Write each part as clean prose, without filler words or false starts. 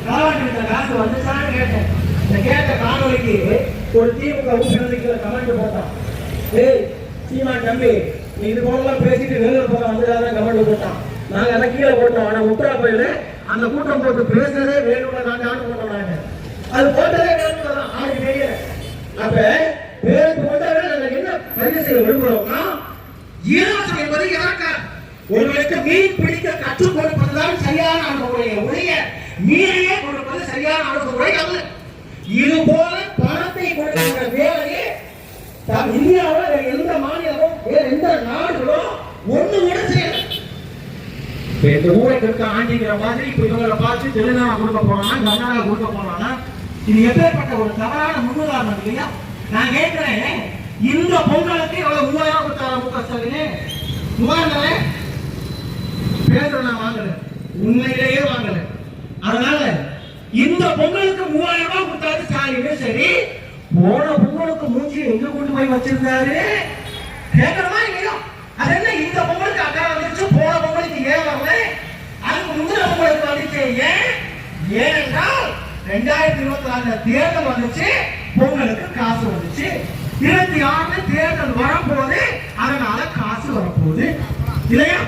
காலாண்டு காசு வந்துச்சான்னு கேட்டேன். இந்த கேட்ட காணொலிக்கு ஒரு திமுக உறுப்பினர் கமெண்ட் போட்டான். ஏய் சீமான் தம்பி, நீ இது போலலாம் பேசிட்டு வேலூர் பக்கம் வந்துடாதான் கமெண்ட் போட்டான். நாங்க அதை கீழே போட்டோம். ஆனா உத்தரா போயில அந்த கூட்டம் போட்டு பேசுறதே வேலூர்ல நாங்க ஆண்டு போட்டோம். நாங்க அது போட்டதே வேலூர்ல தான். ஆளுக்கு தெரியல. அப்ப பேருக்கு போட்டாவே நாங்க என்ன பதிவு செய்ய விரும்புறோம்னா, இலவசம் என்பது இறக்காது. ஒருவருக்கு மீன் பிடிக்க கற்றுக் கொடுப்பதுதான் சரியான அணுகுமுறையை ஒழிய மீனையே கொடுப்பது சரியான அணுகுமுறை அல்ல. இது போல பணத்தை கொடுக்கின்ற வேலையை இந்தியாவில் எந்த மாநிலமும் வேற எந்த நாடுகளும் ஒண்ணு கூட செய்யல. இந்த ஊருக்கு இருக்க ஆண்டிங்கிற மாதிரி இப்ப இவங்களை பார்த்து தெலுங்கானா கொடுக்க போனா, கர்நாடகா கொடுக்க போனா, இது எப்பேற்பட்ட ஒரு தவறான முன்னுதாரணம் இல்லையா? நான் கேட்கிறேன், இந்த பொங்கலுக்கு எவ்வளவு 3000 கொடுத்தாரா முக ஸ்டாலின்? முகாங்களே பேசுற நான் வாங்கல, உண்மையிலேயே வாங்கல. அதனால இந்த பொங்கலுக்கு 3000 ரூபாய் கொடுத்தாரு ஸ்டாலின். சரி, போன பொங்கலுக்கு மூஞ்சி எங்க கொண்டு போய் வச்சிருந்தாரு கேட்கறமா இல்லையா? அது என்ன இந்த பொங்கலுக்கு அக்கா வந்துச்சு, போன பொங்கலுக்கு ஏன் வரல? அதுக்கு முந்தின பொங்கலுக்கு வந்துச்சு. ஏனென்றால் 2024 தேர்தல் வந்துச்சு, பொங்கலுக்கு காசு வந்துச்சு. 26 தேர்தல் வரப்போகுது, அதனால காசு வரப்போகுது இல்லையா?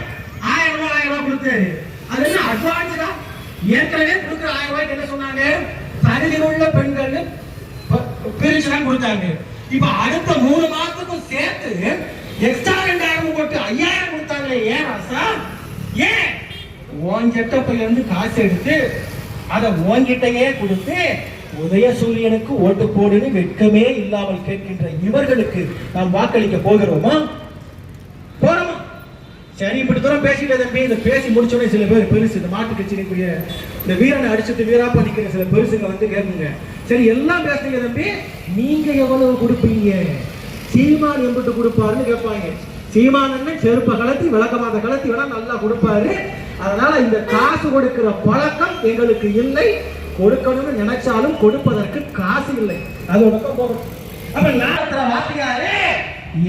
1000 ரூபாய் கொடுத்தாரு. அது என்ன அட்வான்ஸ் தான்? ஏற்கனவே கொடுக்குற 1000 ரூபாய்க்கு என்ன சொன்னாங்க? தகுதியில் உள்ள பெண்கள் பிரிச்சுதான் கொடுத்தாங்க. இப்ப அடுத்த 3 மாசத்துக்கும் சேர்த்து எக்ஸ்ட்ரா 2000 போட்டு 5000 கொடுத்தாங்களே. ஏன் ராசா? ஏன் உன் செட்டப்பையில இருந்து காசு எடுத்து அதை உன்கிட்டயே கொடுத்து உதயசூரியனுக்கு ஓட்டு போடுன்னு வெட்கமே இல்லாமல் கேட்கின்ற இவர்களுக்கு நாம் வாக்களிக்க போகிறோமா? போறோமா? சரி, இப்படி தூரம் பேசிட்டு தம்பி, இந்த பேசி முடிச்சோடனே சில பேர் பெருசு, இந்த மாட்டு கட்சியினுடைய இந்த வீரனை அடிச்சுட்டு வீராப்பா நிக்கிற சில பெருசுங்க வந்து கேட்குங்க, சரி எல்லாம் பேசுறீங்க தம்பி, நீங்க எவ்வளவு கொடுப்பீங்க? சீமான் எம்பிட்டு கொடுப்பாருன்னு கேட்பாங்க. சீமான் செருப்ப கலத்தி விளக்கமாத கலத்தி வேணா நல்லா கொடுப்பாரு. அதனால இந்த காசு கொடுக்கிற பழக்கம் எங்களுக்கு இல்லை. கொடுக்கணும்னு நினைச்சாலும் கொடுப்பதற்கு காசு இல்லை. அது உனக்கு போகும். அப்ப நாளத்துல வாத்தியாரு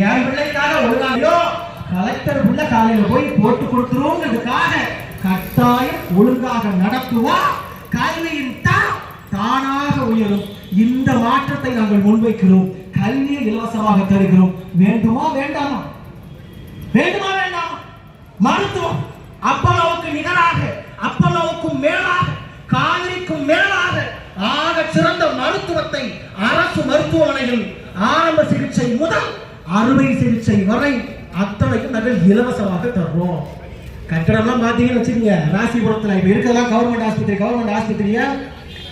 என் பிள்ளைக்காக ஒழுங்காயோ கலெக்டர் உள்ள காலையில போய் போட்டு கொடுத்துருவோங்கிறதுக்காக கட்டாயம் ஒழுங்காக நடத்துவா. கல்வியின் தானாக உயரும். இந்த மாற்றத்தை நாங்கள் முன்வைக்கிறோம். கல்வியை இலவசமாக தருகிறோம். வேண்டுமா வேண்டாமா? வேண்டுமா வேண்டாமா? மருத்துவம் அப்பளவுக்கு நிகராக, அப்பளவுக்கும் மேலாக, காவிரிக்கும் மேலாக ஆக சிறந்த மருத்துவத்தை அரசு மருத்துவமனையில் ஆரம்ப சிகிச்சை முதல் அறுவை சிகிச்சை வரை அத்தனைக்கும் நாங்கள் இலவசமாக தருவோம். கட்டடம்லாம் பார்த்தீங்கன்னு வச்சுக்கோங்க, ராசிபுரத்தில் இப்போ இருக்கிறதெல்லாம் கவர்மெண்ட் ஆஸ்பத்திரியா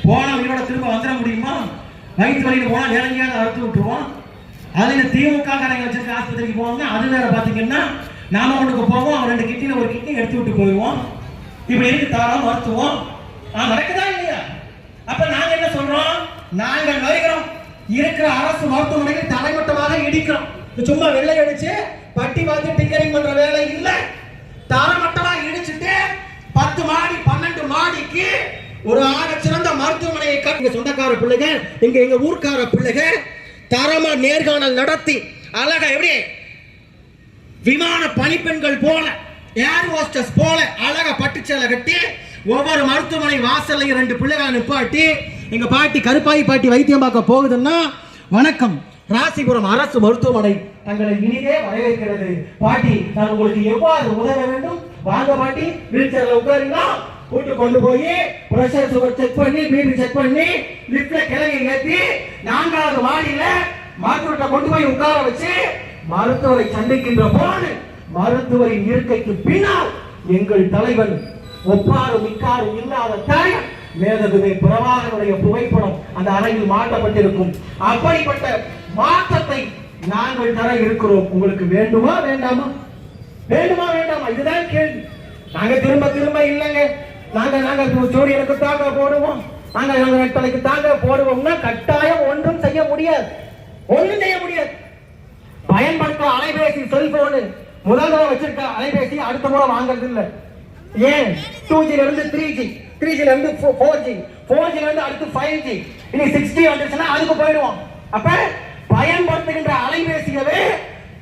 போனால் உயிரோட திரும்ப வந்துட முடியுமா? வயிற்று வலியில் போனால் நேரடியாக அறுத்து விட்டுருவோம். அதில் திமுக காரங்க வச்சிருக்க ஆஸ்பத்திரிக்கு போவாங்க. அது வேற பார்த்தீங்கன்னா நாம ஒன்றுக்கு போவோம், அவன் 2 கிட்னியில் ஒரு கிட்னி எடுத்து விட்டு போயிடுவோம். இப்படி இருக்கு தாராளம் மருத்துவம் நடக்குதா இல்லையா? அப்ப நாங்க என்ன சொல்றோம்? நாங்கள் வருகிறோம், இருக்கிற அரசு மருத்துவமனைகள் தலைமட்டமாக இடிக்கிறோம். சும்மா வெள்ளை அடிச்சு பட்டி பார்த்து டிங்கரிங் பண்ற வேலை இல்லை. தரமட்டமா இடிச்சுட்டு 10 மாடி 12 மாடிக்கு ஒரு ஆக சிறந்த மருத்துவமனையை கட்டி சொந்தக்கார பிள்ளைங்க, எங்க ஊர்க்கார பிள்ளைங்க தரமா நேர்காணல் நடத்தி அழகா எப்படி விமான பணிப்பெண்கள் போல, ஏர் ஹோஸ்டஸ் போல அழகா பட்டுச்சேலை கட்டி ஒவ்வொரு மருத்துவமனை வாசல்லையும் 2 பிள்ளைகளை நிப்பாட்டி, எங்க பாட்டி கருப்பாயி பாட்டி வைத்தியம் பார்க்க போகுதுன்னா, வணக்கம் ராசிபுரம் அரசு மருத்துவமனை தங்களை இனிதே வரவேற்கிறது. பாட்டி, நான் உங்களுக்கு எவ்வாறு உதவ வேண்டும்? வாங்க பாட்டி, வீல் சேர்ல உட்காருங்க. கூட்டு கொண்டு போய் பிரஷர் சுகர் செக் பண்ணி, பிபி செக் பண்ணி, லிப்ட்ல கிளங்கி ஏற்றி 4வது மாடியில மருத்துவத்தை கொண்டு போய் உட்கார வச்சு மருத்துவரை சந்திக்கின்ற போது மருத்துவரின் இருக்கைக்கு பின்னால் எங்கள் தலைவன் ஒப்பாறு மிக்காறு இல்லாத தாய் மேதகுவே பிரபாகரனுடைய புகைப்படம் அந்த அறையில் மாட்டப்பட்டிருக்கும். அப்படிப்பட்ட மாற்றத்தை நாங்கள் தர இருக்கிறோம். உங்களுக்கு வேண்டுமா வேண்டாமா? வேண்டுமா வேண்டாமா? இதுதான் கேள்வி. நாங்க திரும்ப இல்லைங்க, நாங்க சூரியனுக்கு தாங்க போடுவோம், நாங்க வெட்டலைக்கு தாங்க போடுவோம்னா கட்டாயம் ஒன்றும் செய்ய முடியாது. பயன்படுத்த அலைபேசி செல்போனு முதல் தடவை வச்சிருக்க அலைபேசி அடுத்த முறை வாங்குறது இல்லை. ஏன்? 2G இருந்து 3G, 3G இருந்து 4G, 4G இருந்து அடுத்து 5G, இனி 6G வந்துச்சுன்னா அதுக்கு போயிடுவோம். அப்ப பயன்படுத்துகின்ற அலைபேசியவே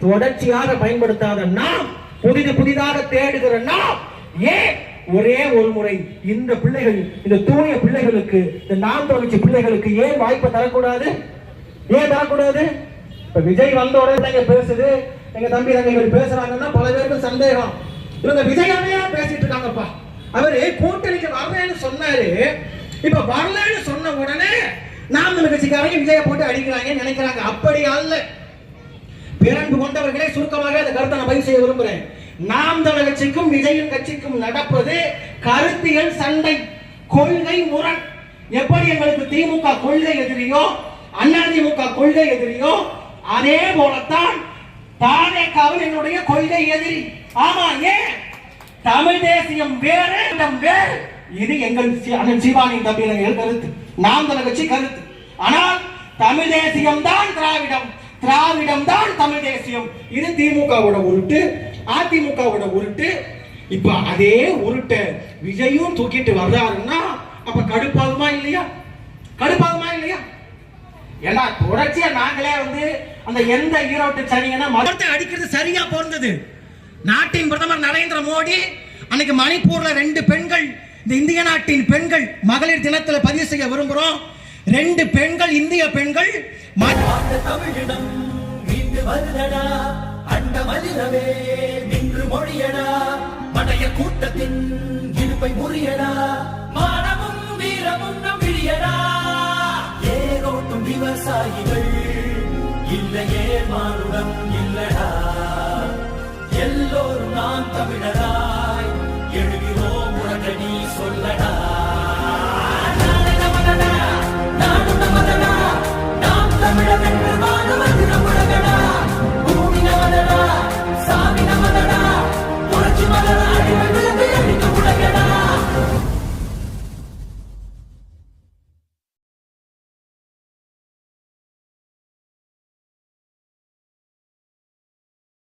தொடர்ச்சியாக பயன்படுத்தாத நாம், புதிதாக தேடுகிற நாம், ஏன் ஒரே ஒரு முறை இந்த பிள்ளைகள், இந்த தூய பிள்ளைகளுக்கு, இந்த நாம் தமிழ்ச்சி பிள்ளைகளுக்கு ஏன் வாய்ப்பை தரக்கூடாது? ஏன் தரக்கூடாது? இப்ப விஜய் வந்த உடனே பேசுது, எங்க தம்பி தங்கைகள் பேசுறாங்கன்னா பல பேருக்கு சந்தேகம், இவங்க விஜயாவே பேசிட்டு இருக்காங்கப்பா. அவரு கூட்டணிக்கு வரலன்னு சொன்னாரு, இப்ப வரலன்னு சொன்ன உடனே நாம் தமிழ் கட்சிக்காரங்க விஜய போட்டு அடிக்கிறாங்க நினைக்கிறாங்க. அப்படி அல்ல. பேரன்பு கொண்டவர்களே, சுருக்கமாக அந்த கருத்தை நான் பதிவு செய்ய விரும்புகிறேன். நாம் தமிழ் கட்சிக்கும் விஜயின் கட்சிக்கும் நடப்பது கருத்தியல் சண்டை, கொள்கை முரண். எப்படி எங்களுக்கு திமுக கொள்கை எதிரியோ, அதிமுக கொள்கை எதிரியோ, அதே போலத்தான் தாவேகாவும் என்னுடைய கொள்கை எதிரி. ஆமா, ஏன்? தமிழ் தேசியம் வேறு, வேறு. இது எங்கள் சிவானி தம்பிகள் கருத்து, நாம் தமிழ் கட்சி கருத்து. ஆனால் தமிழ் தேசியம் தான் திராவிடம், திராவிடம் தான் தமிழ் தேசியம். இது திமுகவோட உருட்டு, அதிமுகவோட உருட்டு. இப்ப அதே உருட்ட விஜயும் தூக்கிட்டு வர்றாருன்னா அப்ப கடுப்பாகுமா இல்லையா? கடுப்பாகுமா இல்லையா? ஏன்னா தொடர்ச்சியா நாங்களே அந்த எந்த ஈரோட்டு சனிங்கன்னா மதத்தை அடிக்கிறது சரியா போனது. நாட்டின் பிரதமர் நரேந்திர மோடி அன்னைக்கு மணிப்பூர்ல 2 பெண்கள், இந்த இந்திய நாட்டின் பெண்கள் மகளிர் தினத்துல பதிவு செய்ய விரும்புறோம். 2 பெண்கள், இந்திய பெண்கள், தமிழிடம் மீண்டு வருதடா, அண்ட மதிரவே நின்று மொழியடா, மடைய கூட்டத்தின் இருப்பை முறியடா, மானமும் வீரமும் நம் விழியடா, ஏரோட்டும் விவசாயிகள் இல்லையே மானுடம் இல்லடா, எல்லோரும் நாம் தமிழராய் எழுகிறோம் உடனடி சொல்லடா.